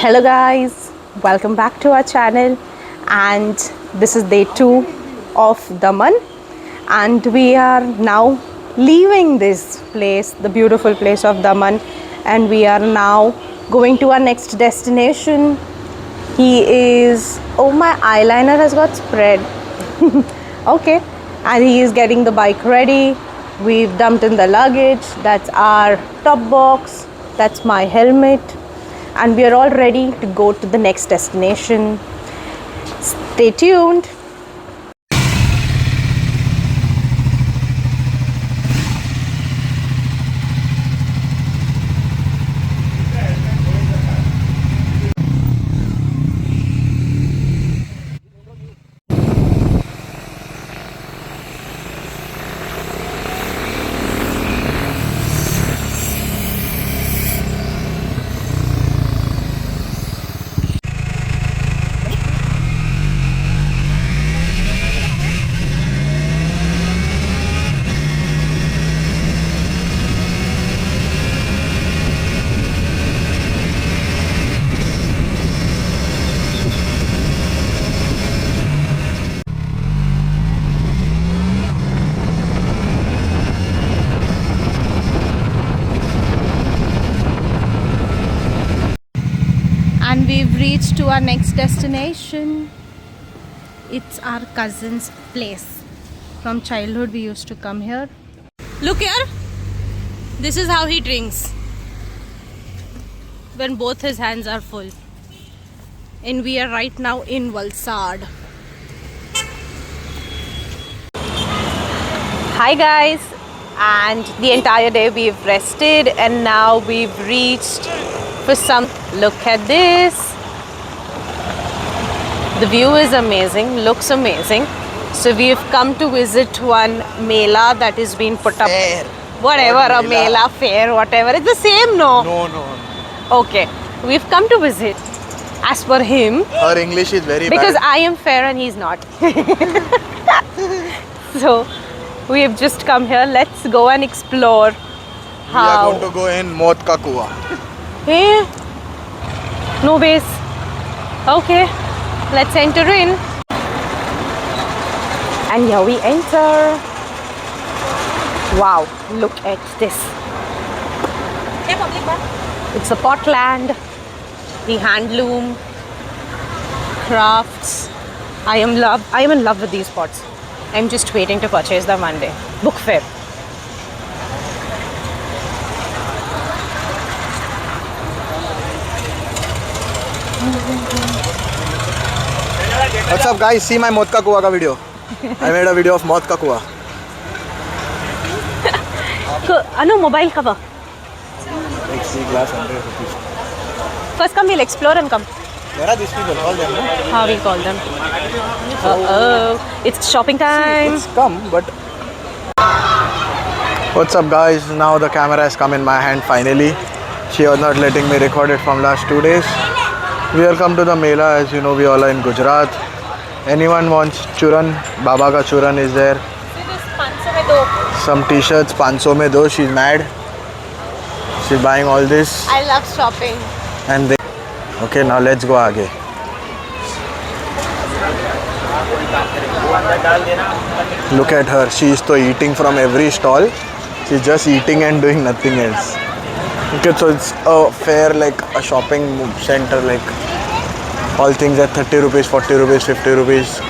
Hello guys, welcome back to our channel, and this is day 2 of Daman, and we are now leaving this place, the beautiful place of Daman, and we are now going to our next destination. Oh, my eyeliner has got spread. Okay, and he is getting the bike ready. We've dumped in the luggage. That's our top box, that's my helmet, and we are all ready to go to the next destination. Stay tuned. And we've reached to our next destination. It's our cousin's place. From childhood we used to come here. Look here. This is how he drinks when both his hands are full. And we are right now in Valsad. Hi guys, and the entire day we've rested and now we've reached for some. Look at this. The view is amazing, looks amazing. So we've come to visit one mela that is being put up. Fair. Whatever, a mela, fair, whatever. It's the same, no? No. Okay, we've come to visit. As per him, Her English is very because bad. I am fair and he's not. So we have just come here. Let's go and explore We are going to go in Maut Ka Kuwa. Hey, no base. Okay, let's enter in. And here we enter. Wow, look at this. It's a potland, the handloom, crafts. I am in love with these pots. I'm just waiting to purchase them one day. Book fair. What's up guys, see my Maut Ka Kuwa ka video. I made a video of Maut Ka Kuwa. Ano, mobile cover. Like sea glass 100 rupees. First come, we'll explore and come. Where are these people? All them, no? How we call them. It's shopping time. It's come, but... What's up guys, now the camera has come in my hand finally. She was not letting me record it from last 2 days. We are come to the Mela, as you know we all are in Gujarat. Anyone wants churan, Baba ka churan is there. Some t-shirts, 500 mein do, she's mad. She's buying all this. I love shopping. And they... Okay, now let's go aage. Look at her, she is eating from every stall. She's just eating and doing nothing else. Okay, so it's a fair, like a shopping center, like all things at 30 rupees, 40 rupees, 50 rupees.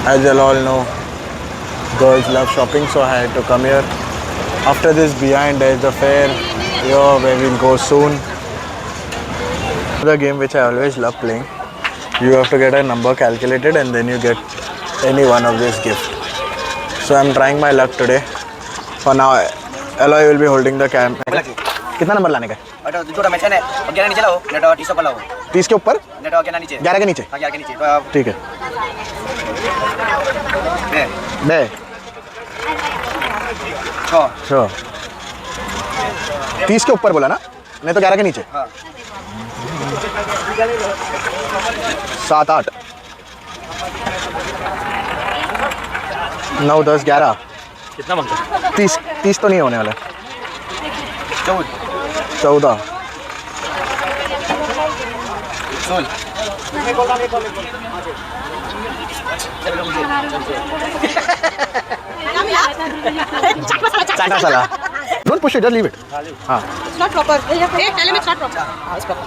As you'll all know, girls love shopping, so I had to come here. After this, behind there's the fair, here where we'll go soon. The game which I always love playing. You have to get a number calculated and then you get any one of this gift. So I'm trying my luck today. For now, Eloy will be holding the cam. कितना number लाने का? जोड़ा में 10 है और 11 नीचे लाओ, net और 30 पर लाओ। 30 के ऊपर? नेट और 11 नीचे। 11 के नीचे? हाँ 11 के नीचे। तो ठीक है। बे। 6। 30 के ऊपर बोला ना? नहीं तो 11 के नीचे? हाँ। 7, 8, 9, 10, 11। कितना बनता है? 30 तो नहीं होने वाला। 14। 14। Soul chaat masala. Don't push it, just leave it. हाँ. It's not proper. Tell him it's not proper. It's proper.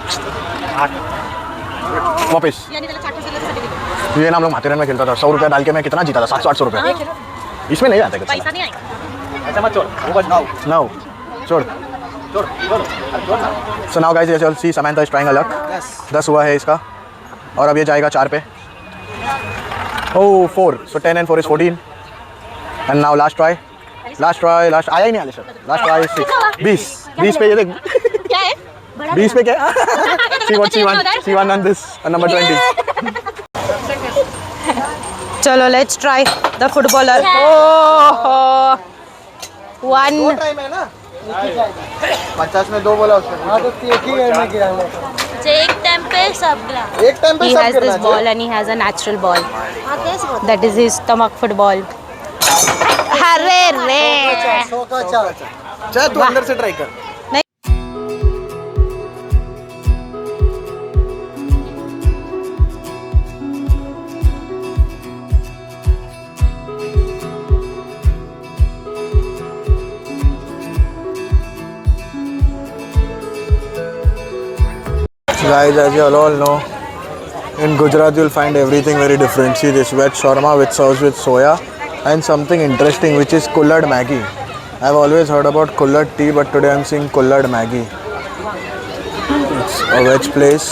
वापस. यानी त्याला चाट मसाल्याचं certificate. ये ना हम लोग माथेरन में खेलता था. 100 रुपया डाल के मैं कितना जीता था? 700-800 रुपया. इसमें नहीं आता पैसा नहीं आएगा. ऐसा मत छोड़ No. छोड़. So now guys, as you all see, Samantha is trying a luck. 10 हुआ है इसका. और अब ये जाएगा 4 पे. Oh, 4. So 10 and 4 is 14. And now last try. Last आया ही नहीं आले सर. Last try is 6. 20 पे ये देख. क्या है? 20 पे क्या? C1 on this. On number 20. चलो let's try the footballer. Oh, one. 50 में 2 बोला उसने. हाँ तो एक ही एयर में गिरा है. एक टाइम पे सब ग्राम एक टाइम पे He सब has करना this ball and he has a natural ball. हाँ कैसे होता That is his stomach football. अरे रे. चाहे तू अंदर से ट्राई कर. Guys, as you all know, in Gujarat you'll find everything very different. See this veg shawarma which serves with soya and something interesting which is kullad Maggi. I've always heard about kullad tea, but today I'm seeing kullad Maggi. It's a veg place.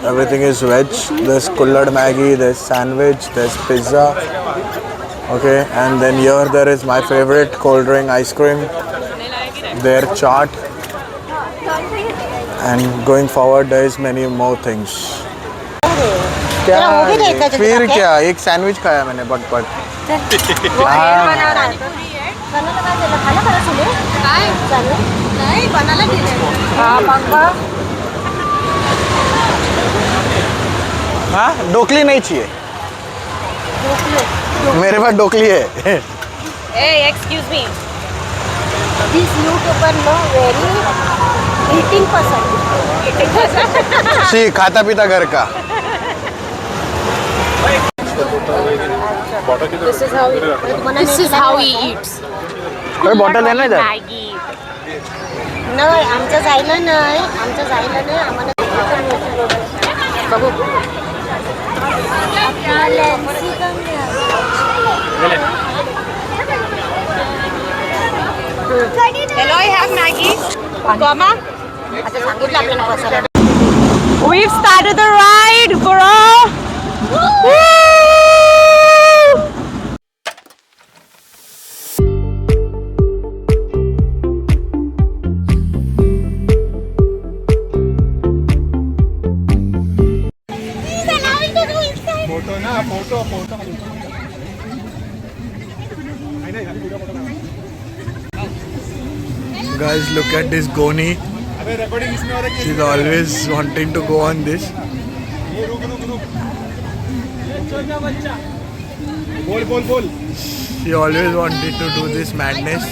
Everything is veg. There's kullad Maggi, there's sandwich, there's pizza. Okay, and then here there is my favorite cold drink ice cream. Their chaat. And going forward there is many more things. क्या वो भी नहीं था जो फिर दिखा के? क्या एक सैंडविच खाया मैंने बट हाँ डोकली नहीं चाहिए मेरे पास डोकली है. Hey, excuse me. This YouTuber no very eating person. सी खाता पीता घर का. This is how he eats. कोई बॉटल है ना इधर. Maggie. नाही आमच्या जायला नाही आम्हाला बघू. Hello, I have Maggie. Goma. आता सांगितलं आपल्याला बसायला. We've started the ride, bro. Woo! Guys, look at this Goni. She's always wanting to go on this. She always wanted to do this madness.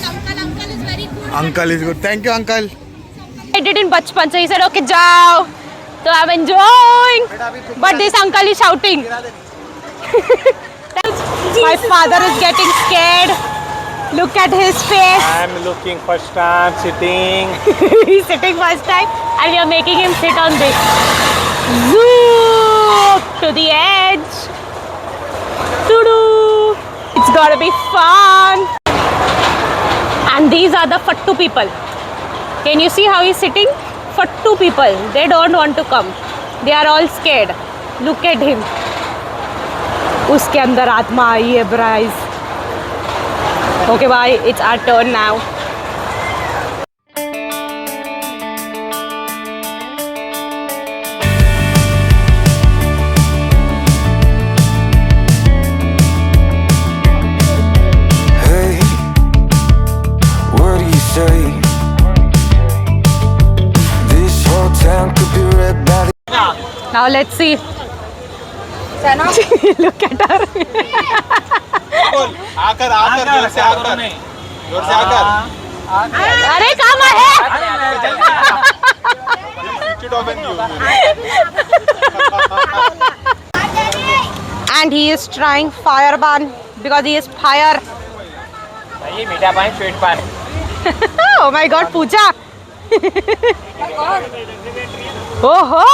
Uncle is good. Thank you, uncle. I did in bachpan, so he said, okay, jao. So I'm enjoying. But this uncle is shouting. My father is getting scared. Look at his face. I'm looking first time sitting. He's sitting first time and we are making him sit on this. Zoom to the edge. Doo-doo. It's gonna be fun. And these are the Fattu people. Can you see how he's sitting? Fattu people. They don't want to come. They are all scared. Look at him. उसके अंदर आत्मा आई है ब्राइज. Okay, bye. It's our turn now. Hey, what do you say? This whole town could be read by the Now let's see. Look at her. आकर जोर से आकर जोर से आकर अरे काम है. and he is trying fire ban because he is fire. ये मीठा पानी स्वीट पानी Oh my god, Pooja. Oh ho!